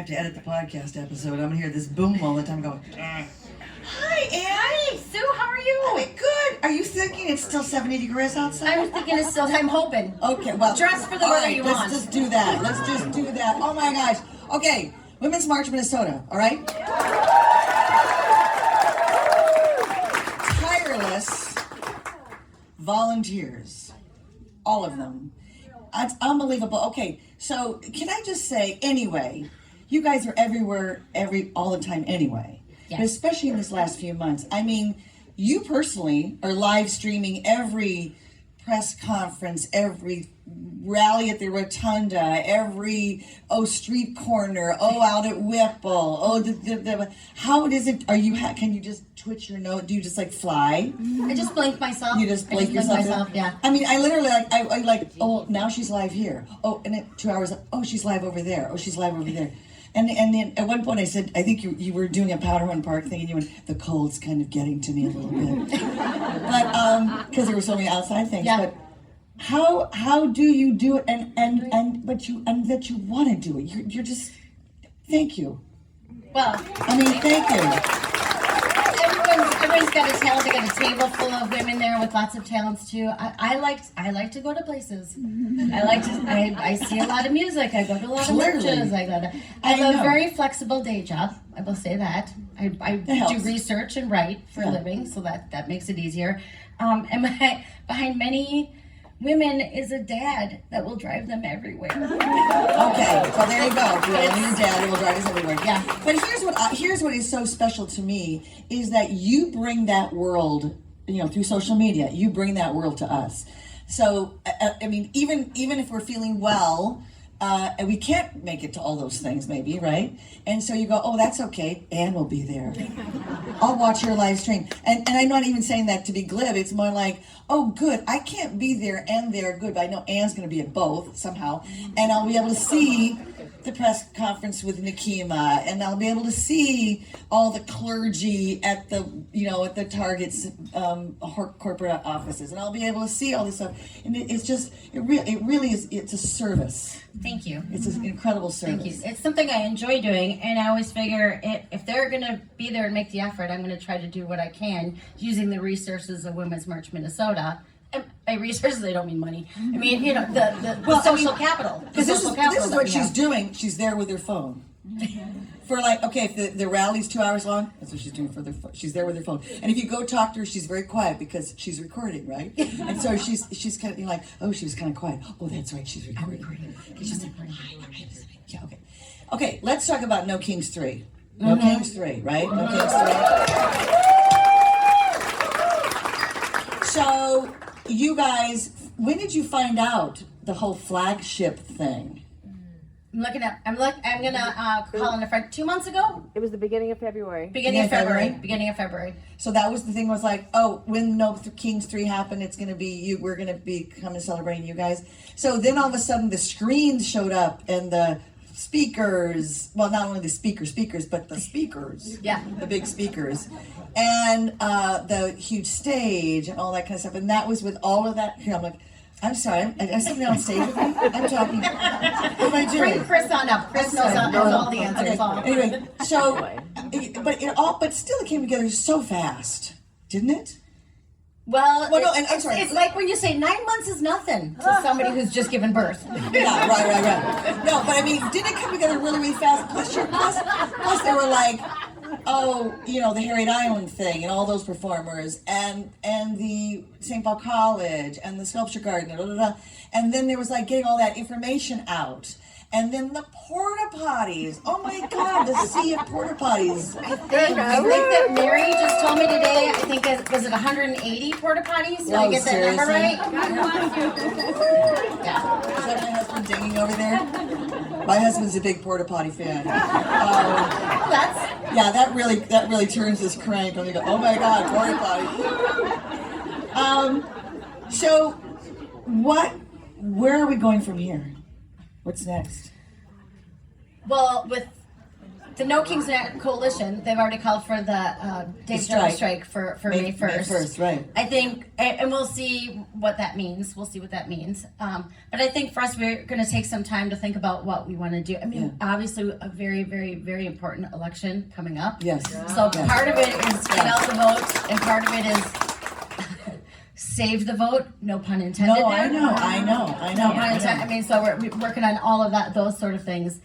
to edit the podcast episode, I'm gonna hear this boom all the time going. Hi, Ann. Hi, Sue. How are you? Good. Are you thinking it's still 70 degrees outside? I'm thinking it's still. I'm hoping. Okay, well. Dress for the all weather right, you let's want. just do that. Let's just do that. Oh my gosh. Okay, Women's March Minnesota, all right? Tireless volunteers. All of them. It's unbelievable. Okay, so can I just say, anyway, you guys are everywhere, all the time anyway. Yes. But especially in this last few months. I mean, you personally are live streaming every press conference, every rally at the Rotunda, every street corner, out at Whipple, how is it? Can you just twitch your nose? Do you just like fly? I just blink myself. You just blink yourself. Yeah. I mean, I literally now she's live here. Oh, and then 2 hours. Oh, she's live over there. Oh, she's live over there. And then at one point I said, I think you were doing a Powder Run Park thing, and you went, the cold's kind of getting to me a little bit, but because there were so many outside things. Yeah. But how do you do it? And that you want to do it. You're just thank you. Well, I mean, thank you. Everyone's got a talent. They got a table full of women there with lots of talents too. I like to go to places. I see a lot of music. I go to a lot of marches. I have a very flexible day job. I will say that. I do research and write for a living, so that makes it easier. And behind many women is a dad that will drive them everywhere. Okay, well there you go. Your dad will drive us everywhere. Yeah. But here's what is so special to me is that you bring that world, through social media. You bring that world to us. So I mean, even if we're feeling well, and we can't make it to all those things, maybe, right? And so you go, oh, that's okay. Ann will be there. I'll watch your live stream. And I'm not even saying that to be glib. It's more like, oh, good. I can't be there and there. Good. But I know Ann's going to be at both somehow. And I'll be able to see the press conference with Nikema, and I'll be able to see all the clergy at the Target's corporate offices, and I'll be able to see all this stuff. And it's a service. Thank you. It's an incredible service. Thank you. It's something I enjoy doing, and I always figure if they're going to be there and make the effort, I'm going to try to do what I can using the resources of Women's March Minnesota. And by resources, I don't mean money. I mean, the social capital. Because this is what she's doing. She's there with her phone. For if the rally's 2 hours long, that's what she's doing she's there with her phone. And if you go talk to her, she's very quiet because she's recording, right? And so she's kind of like, oh, she was kind of quiet. Oh, that's right, she's recording. She's like, yeah, okay. Okay, let's talk about No Kings 3. No Kings 3, right? No Kings 3. So, you guys, when did you find out the whole flagship thing? I'm gonna call in a friend. 2 months ago. It was the beginning of February. Beginning of February. So that was the thing. Was like, oh, when No Kings 3 happened, it's gonna be you. We're gonna be coming celebrating you guys. So then all of a sudden the screens showed up and the speakers. Well, not only the speakers, but the speakers. Yeah. The big speakers, and the huge stage and all that kind of stuff. And that was with all of that. Here, I'm like. I'm sorry, I'm sitting on stage with me. I'm talking. What am I doing? Bring Chris on up. Chris knows all the answers. Okay. Anyway, so, but still it came together so fast, didn't it? Well, no, and I'm sorry. It's like when you say 9 months is nothing to somebody who's just given birth. Yeah, right. No, but I mean, didn't it come together really, really fast? Plus they were like, oh, the Harriet Island thing and all those performers and the St. Paul College and the Sculpture Garden, and then there was like getting all that information out. And then the porta potties. Oh my God, the sea of porta potties. I think that Mary just told me today. I think was it 180 porta potties? Did I get that number right? Yeah. Is that my husband dinging over there? My husband's a big porta potty fan. That really turns this crank. And we go, oh my God, porta potty. So, where are we going from here? What's next? Well, the No Kings Net Coalition, they've already called for the Dave Jones strike for May 1st. May 1st, right. I think, and we'll see what that means. We'll see what that means. But I think for us, we're going to take some time to think about what we want to do. I mean, obviously, a very, very, very important election coming up. Yes. So part of it is get out the vote, and part of it is save the vote. No pun intended. No, there. I know. No pun intended. I mean, so we're working on all of that, those sort of things.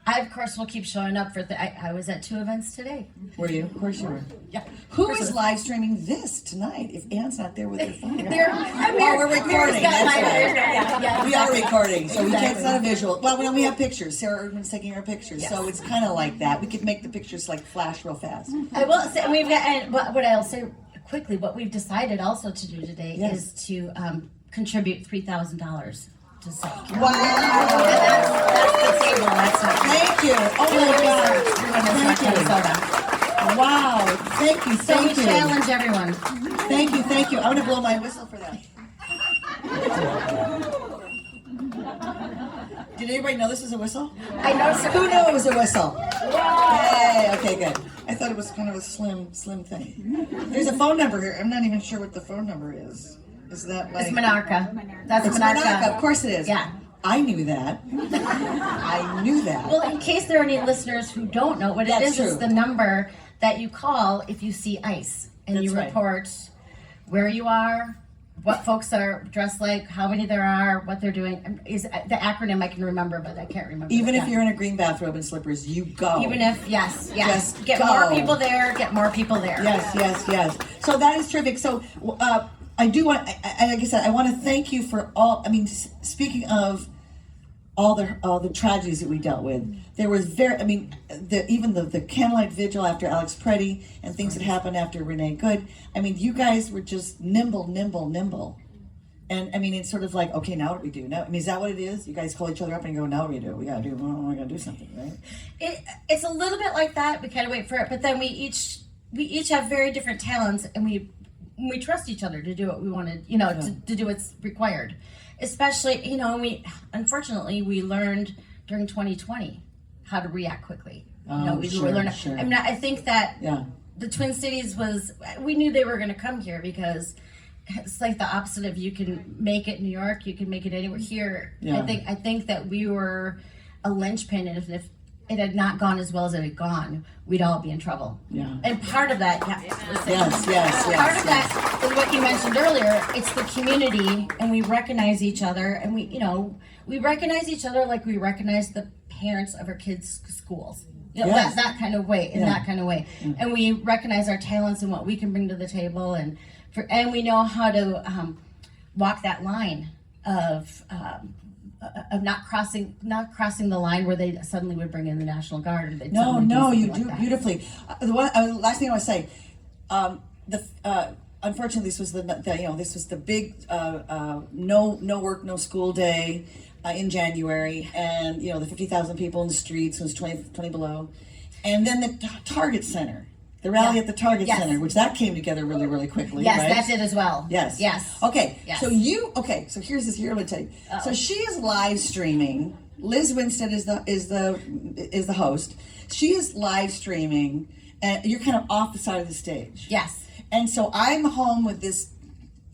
I, of course, will keep showing up for I was at 2 events today. Were you? Of course you were. Yeah. Who is live streaming this tonight if Anne's not there with her phone? We're recording, that's right. Yeah, We are recording, so we can't, it's not a visual. Well, we have pictures. Sarah Erdman's taking our pictures, Yes. so it's kind of like that. We could make the pictures like flash real fast. I will say, we've got, and what I'll say quickly, what we've decided also to do today is to contribute $3,000 to SAG. Wow. That's the table. That's not. Thank you. Oh my God. Thank you. Wow. Thank you. So we Thank you. challenge everyone. Thank you. Thank you. I'm going to blow my whistle for that. Did anybody know this was a whistle? I noticed. Who knew it was a whistle? Yay. Okay, good. I thought it was kind of a slim thing. There's a phone number here. I'm not even sure what the phone number is. Is that like... It's Monarca. That's It's Monarca. Monarca. Of course it is. Yeah. I knew that. I knew that. Well, in case there are any listeners who don't know what it That's is, true. it's the number that you call if you see ICE and That's you right. report where you are, what folks are dressed like, how many there are, what they're doing. Is the acronym I can remember, but I can't remember. Even it. if you're in a green bathrobe and slippers, you go. Even if, yes. Just Get go. more people there, get more people there. Yes. So that is terrific. So I do want, like I said, I want to thank you for all. I mean, speaking of all the tragedies that we dealt with, there was even the candlelight vigil after Alex Preddy and things that happened after Renee Good. I mean, you guys were just nimble. And I mean, it's sort of like, okay, now what do we do? Now, I mean, is that what it is? You guys call each other up and go, now what do we do? We gotta do something, right? It's a little bit like that. We kind of wait for it, but then we each have very different talents, and we trust each other to do what we wanted, to do what's required. Especially, unfortunately, we learned during 2020 how to react quickly. Sure. I mean, I think that Yeah. the Twin Cities we knew they were going to come here because it's like the opposite of you can make it in New York, you can make it anywhere. Here, Yeah. I think that we were a linchpin, and if it had not gone as well as it had gone, we'd all be in trouble. Yeah. And part of that, Yes. part of that is what you mentioned earlier. It's the community, and we recognize each other, and we recognize each other like we recognize the parents of our kids' schools. Yes. That kind of way, and we recognize our talents and what we can bring to the table, and we know how to walk that line of not crossing the line where they suddenly would bring in the National Guard. Or No, you do beautifully. The last thing I want to say, unfortunately, this was the big no work, no school day in January, and the 50,000 people in the streets. It was 20 below, and then the Target Center. The rally at the Target Center, which that came together really, really quickly. Yes, right? that did as well. Yes. Okay. Yes. So here I'm gonna tell you. Uh-oh. So she is live streaming. Liz Winstead is the host. She is live streaming, and you're kind of off the side of the stage. Yes. And so I'm home with this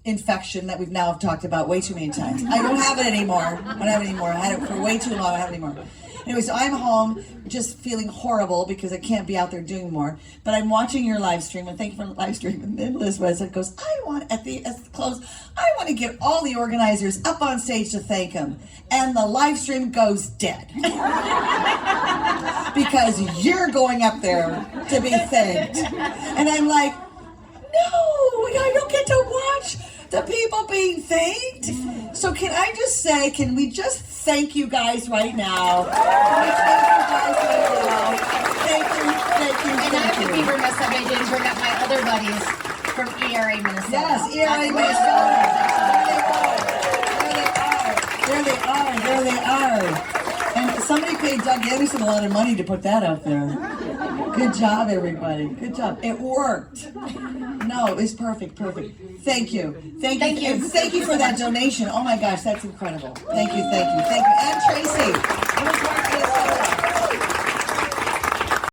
infection that we've now talked about way too many times. I don't have it anymore. I had it for way too long. I don't have it anymore. Anyway, so I'm home just feeling horrible because I can't be out there doing more. But I'm watching your live stream, and thank you for the live stream. And then Liz Weston goes, at the close, I want to get all the organizers up on stage to thank them. And the live stream goes dead. Because you're going up there to be thanked. And I'm like, no, I don't get to watch the people being thanked. So can we just thank you guys right now? Thank you. And I would be remiss if I didn't bring up my other buddies from ERA Minnesota. Yes, ERA Minnesota. There they are. And somebody paid Doug Anderson a lot of money to put that out there. Good job, everybody. Good job. It worked. No, it was perfect. Thank you. And thank you for that donation. Oh my gosh, that's incredible. Thank you. And Tracy.